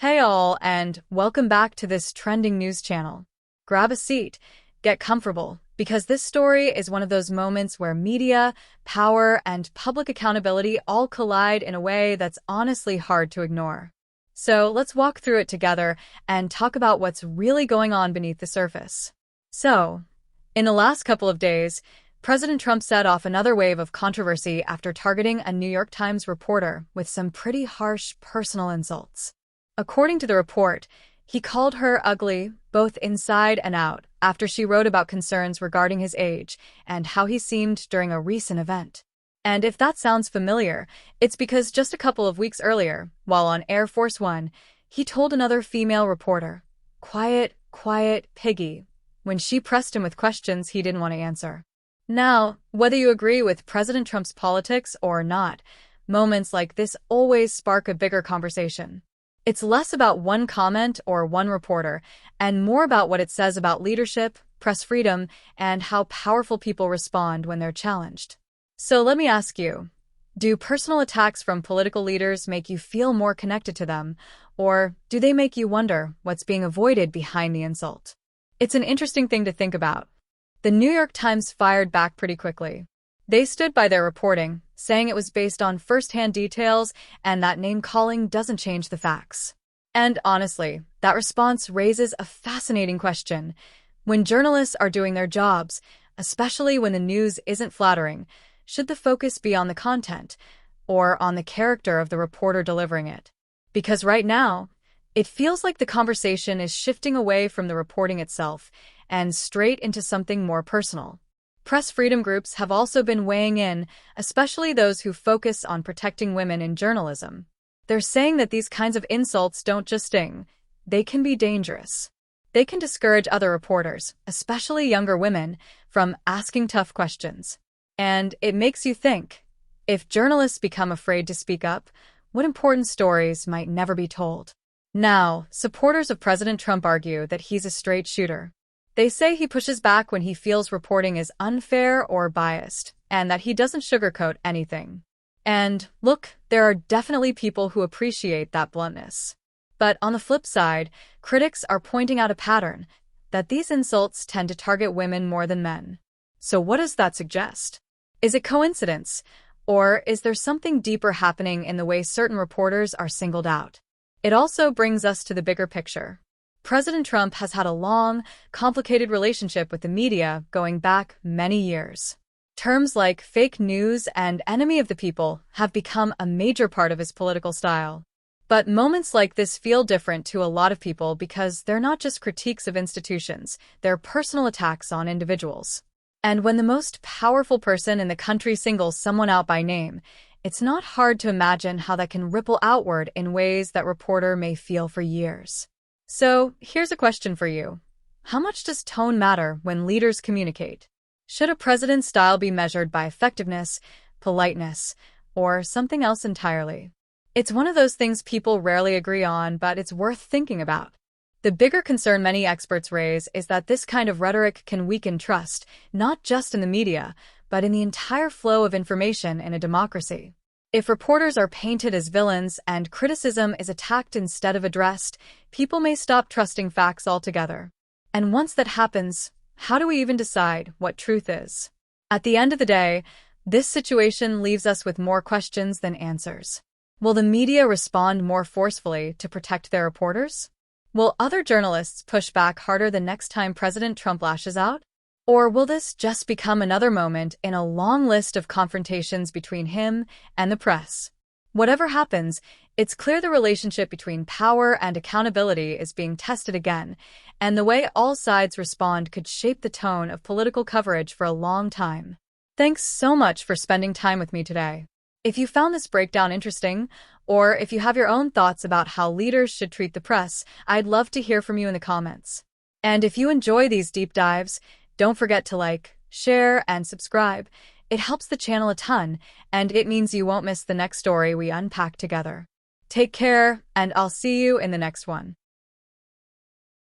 Hey all, and welcome back to this trending news channel. Grab a seat, get comfortable, because this story is one of those moments where media, power, and public accountability all collide in a way that's honestly hard to ignore. So let's walk through it together and talk about what's really going on beneath the surface. So, in the last couple of days, President Trump set off another wave of controversy after targeting a New York Times reporter with some pretty harsh personal insults. According to the report, he called her ugly, both inside and out, after she wrote about concerns regarding his age and how he seemed during a recent event. And if that sounds familiar, it's because just a couple of weeks earlier, while on Air Force One, he told another female reporter, "Quiet, quiet, piggy," when she pressed him with questions he didn't want to answer. Now, whether you agree with President Trump's politics or not, moments like this always spark a bigger conversation. It's less about one comment or one reporter, and more about what it says about leadership, press freedom, and how powerful people respond when they're challenged. So let me ask you, do personal attacks from political leaders make you feel more connected to them, or do they make you wonder what's being avoided behind the insult? It's an interesting thing to think about. The New York Times fired back pretty quickly. They stood by their reporting, saying it was based on first-hand details and that name-calling doesn't change the facts. And honestly, that response raises a fascinating question. When journalists are doing their jobs, especially when the news isn't flattering, should the focus be on the content or on the character of the reporter delivering it? Because right now, it feels like the conversation is shifting away from the reporting itself and straight into something more personal. Press freedom groups have also been weighing in, especially those who focus on protecting women in journalism. They're saying that these kinds of insults don't just sting, they can be dangerous. They can discourage other reporters, especially younger women, from asking tough questions. And it makes you think, if journalists become afraid to speak up, what important stories might never be told? Now, supporters of President Trump argue that he's a straight shooter. They say he pushes back when he feels reporting is unfair or biased, and that he doesn't sugarcoat anything. And look, there are definitely people who appreciate that bluntness. But on the flip side, critics are pointing out a pattern, that these insults tend to target women more than men. So what does that suggest? Is it coincidence, or is there something deeper happening in the way certain reporters are singled out? It also brings us to the bigger picture. President Trump has had a long, complicated relationship with the media going back many years. Terms like fake news and enemy of the people have become a major part of his political style. But moments like this feel different to a lot of people because they're not just critiques of institutions, they're personal attacks on individuals. And when the most powerful person in the country singles someone out by name, it's not hard to imagine how that can ripple outward in ways that reporter may feel for years. So, here's a question for you. How much does tone matter when leaders communicate? Should a president's style be measured by effectiveness, politeness, or something else entirely? It's one of those things people rarely agree on, but it's worth thinking about. The bigger concern many experts raise is that this kind of rhetoric can weaken trust, not just in the media, but in the entire flow of information in a democracy. If reporters are painted as villains and criticism is attacked instead of addressed, people may stop trusting facts altogether. And once that happens, how do we even decide what truth is? At the end of the day, this situation leaves us with more questions than answers. Will the media respond more forcefully to protect their reporters? Will other journalists push back harder the next time President Trump lashes out? Or will this just become another moment in a long list of confrontations between him and the press? Whatever happens, it's clear the relationship between power and accountability is being tested again, and the way all sides respond could shape the tone of political coverage for a long time. Thanks so much for spending time with me today. If you found this breakdown interesting, or if you have your own thoughts about how leaders should treat the press, I'd love to hear from you in the comments. And if you enjoy these deep dives, don't forget to like, share, and subscribe. It helps the channel a ton, and it means you won't miss the next story we unpack together. Take care, and I'll see you in the next one.